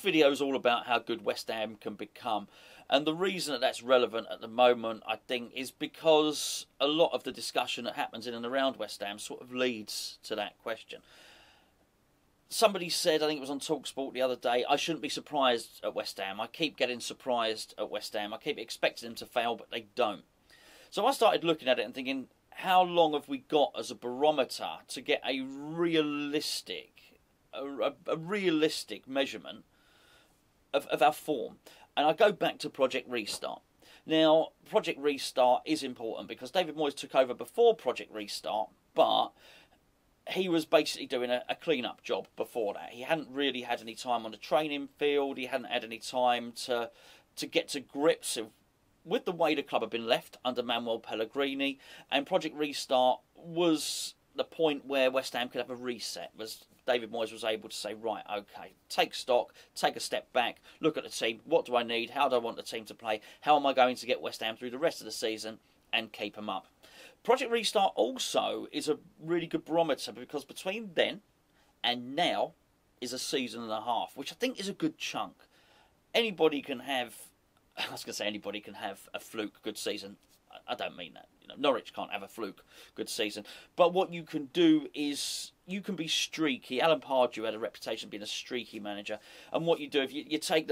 video is all about how good West Ham can become. And the reason that that's relevant at the moment, I think, is because a lot of the discussion that happens in and around West Ham sort of leads to that question. Somebody said, I think it was on TalkSport the other day, I shouldn't be surprised at West Ham. I keep getting surprised at West Ham. I keep expecting them to fail, but they don't. So I started looking at it and thinking, how long have we got as a barometer to get a realistic measurement of our form? And I go back to Project Restart. Now, Project Restart is important because David Moyes took over before Project Restart, but he was basically doing a clean-up job before that. He hadn't really had any time on the training field. He hadn't had any time to get to grips with the way the club had been left under Manuel Pellegrini. And Project Restart was the point where West Ham could have a reset. David Moyes was able to say, right, okay, take stock, take a step back, look at the team, what do I need, how do I want the team to play, how am I going to get West Ham through the rest of the season and keep them up. Project Restart also is a really good barometer because between then and now is a season and a half, which I think is a good chunk. Anybody can have, I was going to say anybody can have a fluke good season. I don't mean that. You know, Norwich can't have a fluke good season. But what you can do is you can be streaky. Alan Pardew had a reputation of being a streaky manager. And what you do, if you take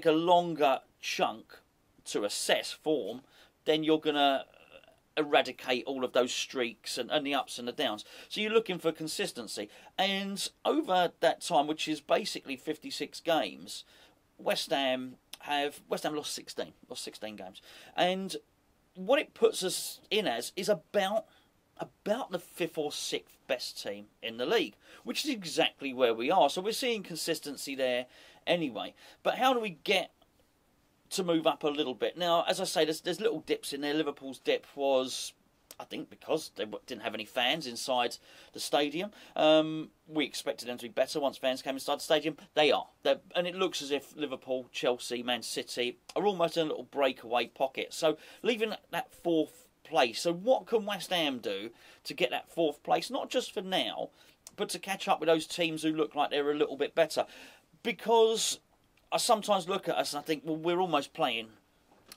a longer chunk to assess form, then you're going to eradicate all of those streaks and the ups and the downs. So you're looking for consistency. And over that time, which is basically 56 games, West Ham lost 16 games. And what it puts us in as is about the 5th or 6th best team in the league, which is exactly where we are. So we're seeing consistency there anyway. But how do we get to move up a little bit? Now, as I say, there's little dips in there. Liverpool's dip was, I think, because they didn't have any fans inside the stadium. We expected them to be better once fans came inside the stadium. They are. And it looks as if Liverpool, Chelsea, Man City are almost in a little breakaway pocket. So leaving that 4th place. So what can West Ham do to get that 4th place? Not just for now, but to catch up with those teams who look like they're a little bit better. Because I sometimes look at us and I think, well, we're almost playing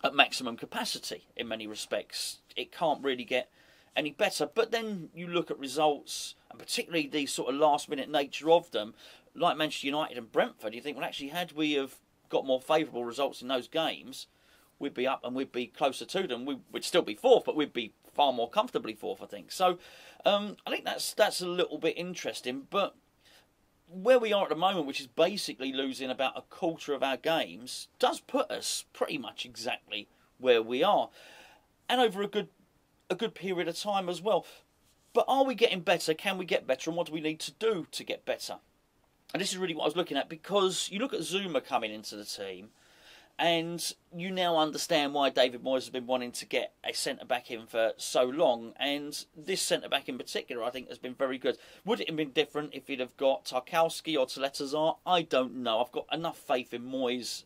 at maximum capacity in many respects. It can't really get any better. But then you look at results, and particularly the sort of last-minute nature of them, like Manchester United and Brentford, you think, well, actually, had we have got more favourable results in those games, we'd be up and we'd be closer to them. We'd still be 4th, but we'd be far more comfortably 4th, I think. So I think that's a little bit interesting. But where we are at the moment, which is basically losing about a quarter of our games, does put us pretty much exactly where we are. And over a good period of time as well. But are we getting better? Can we get better? And what do we need to do to get better? And this is really what I was looking at, because you look at Zuma coming into the team, and you now understand why David Moyes has been wanting to get a centre-back in for so long. And this centre-back in particular, I think, has been very good. Would it have been different if he'd have got Tarkowski or Taletazar? I don't know. I've got enough faith in Moyes,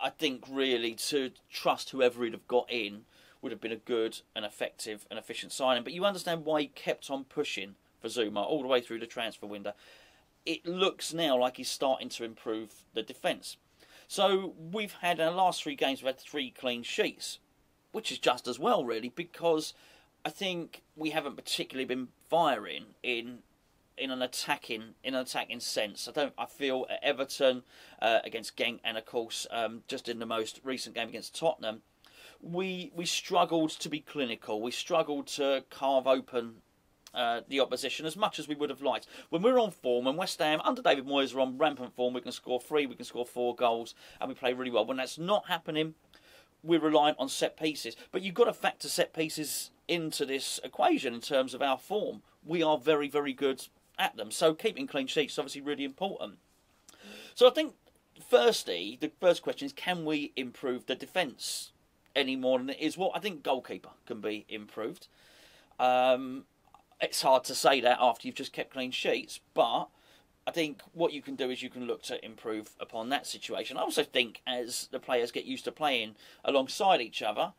I think, really, to trust whoever he'd have got in would have been a good and effective and efficient signing. But you understand why he kept on pushing for Zuma all the way through the transfer window. It looks now like he's starting to improve the defence. So we've had, in our last 3 games, we've had 3 clean sheets, which is just as well, really, because I think we haven't particularly been firing in an attacking sense. I feel at Everton against Genk, and of course just in the most recent game against Tottenham, we struggled to be clinical. We struggled to carve open the opposition as much as we would have liked. When we're on form, when West Ham under David Moyes are on rampant form, we can score 3, we can score 4 goals, and we play really well. When that's not happening, we're reliant on set pieces. But you've got to factor set pieces into this equation in terms of our form. We are very, very good at them. So keeping clean sheets is obviously really important. So I think, firstly, the first question is, can we improve the defence any more than it is? Well, I think goalkeeper can be improved. It's hard to say that after you've just kept clean sheets, but I think what you can do is you can look to improve upon that situation. I also think as the players get used to playing alongside each other,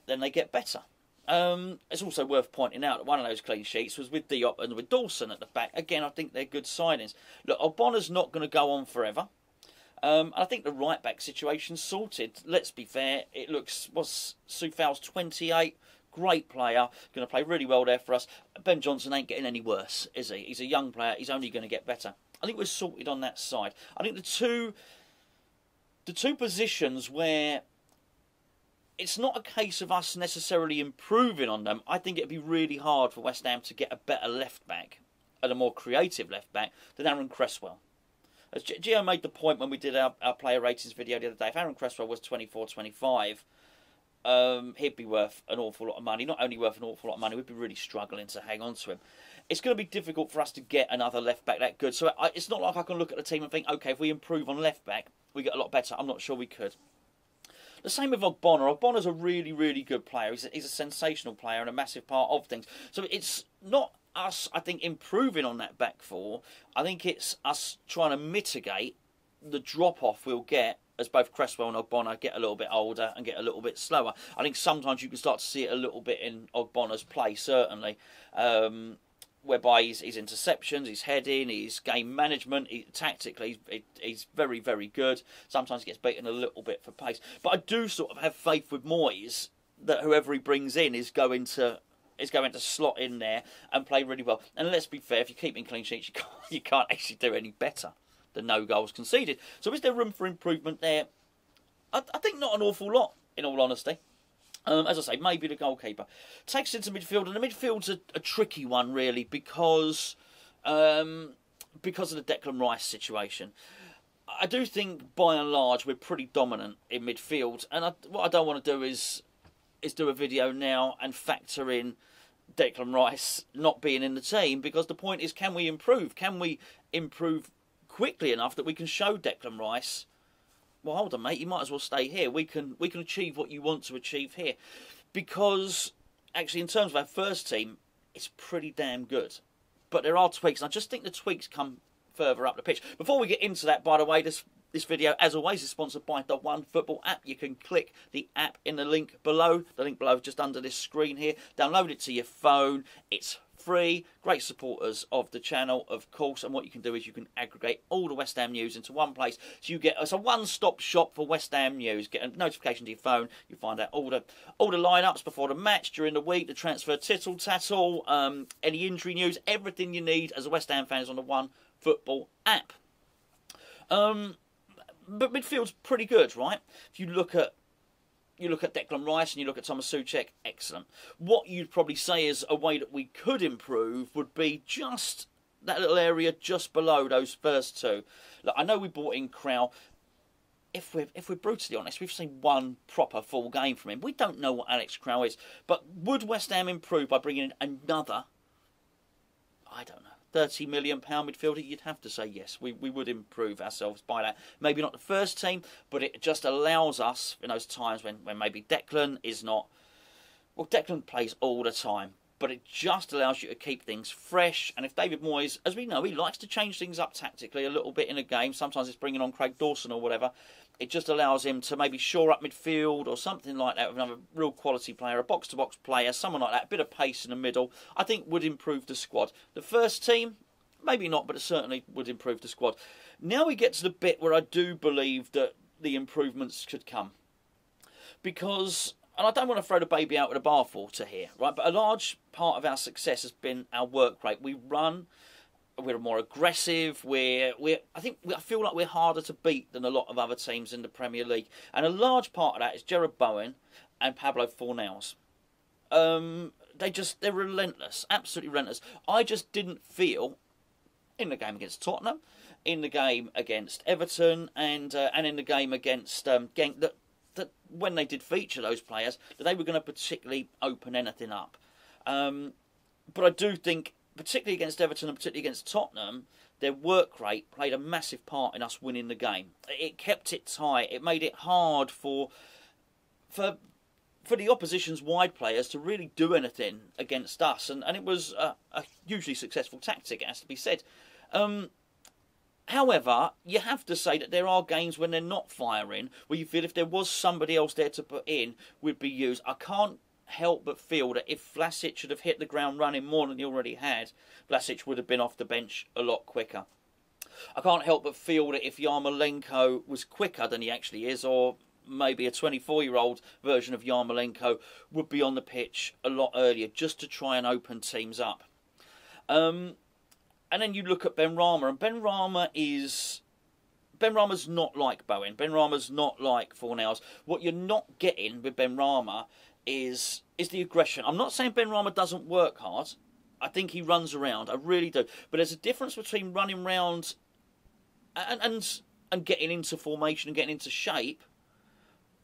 then they get better. It's also worth pointing out that one of those clean sheets was with Diop and with Dawson at the back. Again, I think they're good signings. Look, Ogbonna's not going to go on forever. And I think the right back situation's sorted. Let's be fair. It looks Soufal's 28. Great player, going to play really well there for us. Ben Johnson ain't getting any worse, is he? He's a young player. He's only going to get better. I think we're sorted on that side. I think the two positions where it's not a case of us necessarily improving on them. I think it'd be really hard for West Ham to get a better left back and a more creative left back than Aaron Cresswell. As Gio made the point when we did our player ratings video the other day, if Aaron Cresswell was 24, 25. He'd be worth an awful lot of money. Not only worth an awful lot of money, we'd be really struggling to hang on to him. It's going to be difficult for us to get another left back that good. So it's not like I can look at the team and think, okay, if we improve on left back, we get a lot better. I'm not sure we could. The same with Ogbonna. Ogbonna's a really, really good player. He's a sensational player and a massive part of things. So it's not us, I think, improving on that back four. I think it's us trying to mitigate the drop-off we'll get as both Cresswell and Ogbonna get a little bit older and get a little bit slower. I think sometimes you can start to see it a little bit in Ogbonna's play, certainly, whereby his interceptions, his heading, his game management, tactically, he's very, very good. Sometimes he gets beaten a little bit for pace. But I do sort of have faith with Moyes that whoever he brings in is going to slot in there and play really well. And let's be fair, if you're keeping clean sheets, you can't actually do any better than no goals conceded. So is there room for improvement there? I think not an awful lot, in all honesty. As I say, maybe the goalkeeper. Takes into midfield, and the midfield's a tricky one, really, because of the Declan Rice situation. I do think, by and large, we're pretty dominant in midfield, and what I don't want to do is do a video now and factor in Declan Rice not being in the team, because the point is, can we improve? Can we improve quickly enough that we can show Declan Rice, well, hold on, mate, you might as well stay here. We can achieve what you want to achieve here. Because, actually, in terms of our first team, it's pretty damn good. But there are tweaks, and I just think the tweaks come further up the pitch. Before we get into that, by the way, this video, as always, is sponsored by the OneFootball app. You can click the app in the link below. The link below just under this screen here. Download it to your phone. It's free. Great supporters of the channel, of course. And what you can do is you can aggregate all the West Ham news into one place. So you get it's a one-stop shop for West Ham news. Get a notification to your phone. You find out all the lineups before the match, during the week, the transfer tittle-tattle, any injury news, everything you need as a West Ham fan is on the OneFootball app. But midfield's pretty good, right? If you look at Declan Rice and you look at Thomas Souček, excellent. What you'd probably say is a way that we could improve would be just that little area just below those first two. Look, I know we brought in Krau. If we're brutally honest, we've seen one proper full game from him. We don't know what Alex Krau is. But would West Ham improve by bringing in another, I don't know, £30 million midfielder? You'd have to say yes. We would improve ourselves by that. Maybe not the first team, but it just allows us in those times when maybe Declan is not... Well, Declan plays all the time, but it just allows you to keep things fresh. And if David Moyes, as we know, he likes to change things up tactically a little bit in a game. Sometimes it's bringing on Craig Dawson or whatever. It just allows him to maybe shore up midfield or something like that with another real quality player, a box-to-box player, someone like that, a bit of pace in the middle, I think would improve the squad. The first team, maybe not, but it certainly would improve the squad. Now we get to the bit where I do believe that the improvements could come. Because, and I don't want to throw the baby out with the bathwater here, right? But a large part of our success has been our work rate. We run... We're more aggressive. I feel like we're harder to beat than a lot of other teams in the Premier League, and a large part of that is Jarrod Bowen and Pablo Fornals. They're relentless, absolutely relentless. I just didn't feel in the game against Tottenham, in the game against Everton, and in the game against Genk that when they did feature those players, that they were going to particularly open anything up. But I do think, particularly against Everton and particularly against Tottenham, their work rate played a massive part in us winning the game. It kept it tight. It made it hard for the opposition's wide players to really do anything against us. And it was a hugely successful tactic, it has to be said. However, you have to say that there are games when they're not firing, where you feel if there was somebody else there to put in, would be used. I can't help but feel that if Vlasic should have hit the ground running more than he already had, Vlasic would have been off the bench a lot quicker. I can't help but feel that if Yarmolenko was quicker than he actually is, or maybe a 24-year-old version of Yarmolenko would be on the pitch a lot earlier, just to try and open teams up. And then you look at Benrahma, and Benrahma's not like Bowen. Benrahma's not like Fornals. What you're not getting with Benrahma is the aggression. I'm not saying Benrahma doesn't work hard. I think he runs around. I really do. But there's a difference between running around and getting into formation and getting into shape,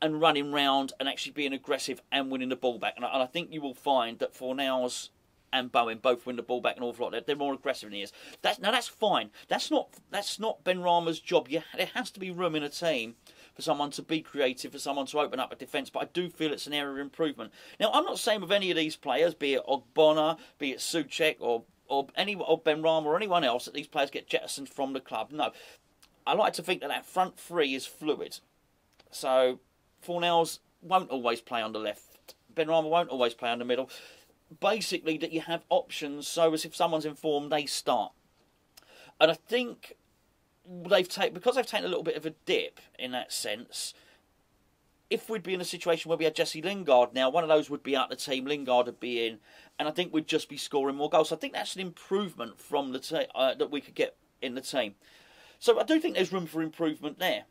and running round and actually being aggressive and winning the ball back. And I think you will find that Fornals and Bowen both win the ball back an awful lot. They're more aggressive than he is. That's fine. That's not Benrahma's job. There has to be room in a team for someone to be creative, for someone to open up a defence. But I do feel it's an area of improvement. Now, I'm not saying with any of these players, be it Ogbonna, be it Souček, or Benrahma or anyone else, that these players get jettisoned from the club. No. I like to think that front three is fluid. So Fornals won't always play on the left. Benrahma won't always play on the middle. Basically, that you have options, so as if someone's informed, they start. And I think because they've taken a little bit of a dip in that sense, if we'd be in a situation where we had Jesse Lingard now, one of those would be out the team, Lingard would be in, and I think we'd just be scoring more goals. So I think that's an improvement from the that we could get in the team. So I do think there's room for improvement there.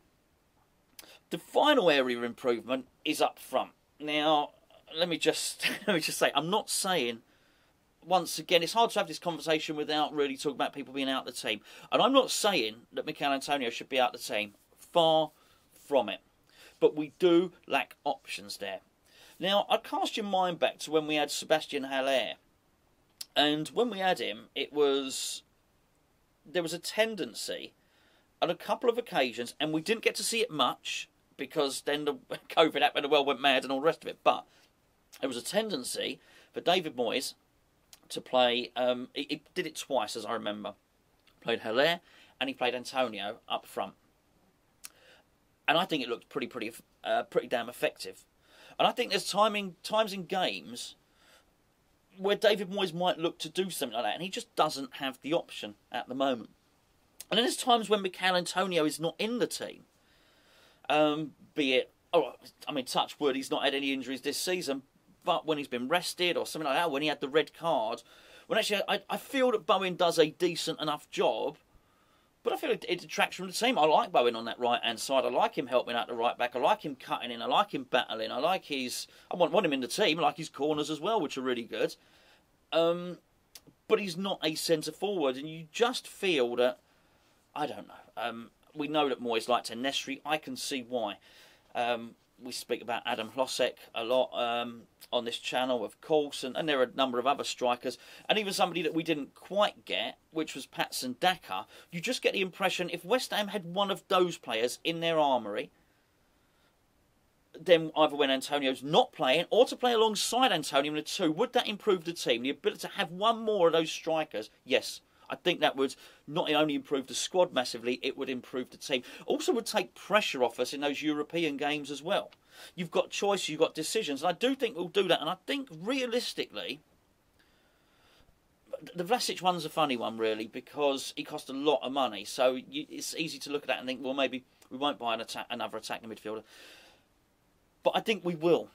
The final area of improvement is up front. Now, let me just say, I'm not saying, once again, it's hard to have this conversation without really talking about people being out of the team. And I'm not saying that Mikel Antonio should be out of the team. Far from it. But we do lack options there. Now, I'd cast your mind back to when we had Sebastian Haller. And when we had him, there was a tendency on a couple of occasions, and we didn't get to see it much, because then the COVID happened, the world went mad and all the rest of it. But there was a tendency for David Moyes to play. He did it twice, as I remember. Played Haller and he played Antonio up front, and I think it looked pretty damn effective. And I think there's times in games where David Moyes might look to do something like that, and he just doesn't have the option at the moment. And then there's times when Mikel Antonio is not in the team. Be it, touch wood, he's not had any injuries this season, but when he's been rested or something like that, when he had the red card, when actually I feel that Bowen does a decent enough job, but I feel it detracts from the team. I like Bowen on that right-hand side. I like him helping out the right back. I like him cutting in. I like him battling. I want him in the team. I like his corners as well, which are really good. But he's not a centre-forward, and you just feel that, I don't know. We know that Moyes likes Nesri. I can see why. We speak about Adam Hlosek a lot on this channel, of course, and there are a number of other strikers, and even somebody that we didn't quite get, which was Patson Daka. You just get the impression if West Ham had one of those players in their armoury, then either when Antonio's not playing or to play alongside Antonio in the two, would that improve the team? The ability to have one more of those strikers, yes. I think that would not only improve the squad massively, it would improve the team. Also would take pressure off us in those European games as well. You've got choice, you've got decisions, and I do think we'll do that. And I think realistically, the Vlasic one's a funny one really, because he cost a lot of money. So it's easy to look at that and think, well, maybe we won't buy another attacking midfielder. But I think we will.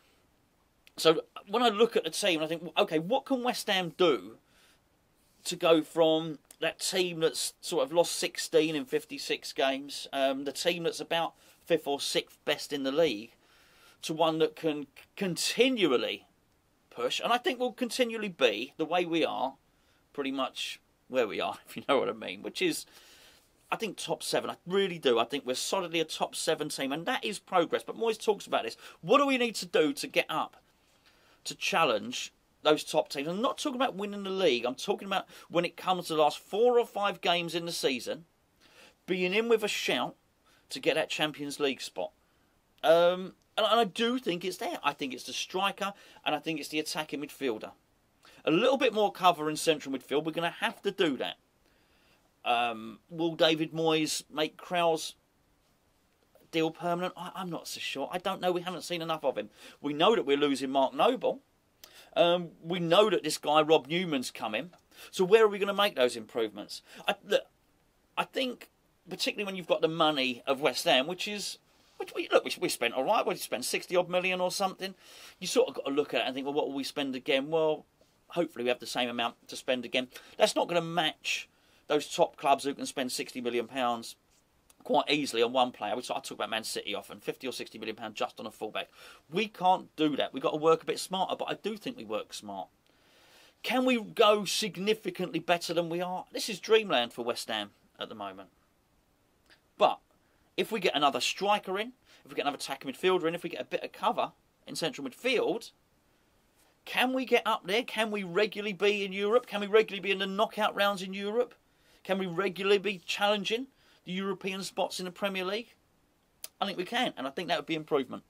So when I look at the team, I think, okay, what can West Ham do to go from that team that's sort of lost 16 in 56 games, the team that's about 5th or 6th best in the league, to one that can continually push, and I think we'll continually be, the way we are, pretty much where we are, if you know what I mean, which is, I think, top 7. I really do. I think we're solidly a top 7 team, and that is progress. But Moyes talks about this. What do we need to do to get up, to challenge those top teams? I'm not talking about winning the league. I'm talking about when it comes to the last 4 or 5 games in the season, being in with a shout to get that Champions League spot. And I do think it's there. I think it's the striker, and I think it's the attacking midfielder. A little bit more cover in central midfield. We're going to have to do that. Will David Moyes make Krau's deal permanent? I'm not so sure. I don't know. We haven't seen enough of him. We know that we're losing Mark Noble. We know that this guy Rob Newman's coming. So where are we going to make those improvements? I think particularly when you've got the money of West Ham, which we spent all right. We spent 60 odd million or something. You sort of got to look at it and think, well, what will we spend again? Well, hopefully we have the same amount to spend again. That's not going to match those top clubs who can spend £60 million quite easily on one player. I talk about Man City often, £50 or £60 million just on a fullback. We can't do that. We've got to work a bit smarter, but I do think we work smart. Can we go significantly better than we are? This is dreamland for West Ham at the moment. But if we get another striker in, if we get another attacking midfielder in, if we get a bit of cover in central midfield, can we get up there? Can we regularly be in Europe? Can we regularly be in the knockout rounds in Europe? Can we regularly be challenging the European spots in the Premier League? I think we can, and I think that would be improvement.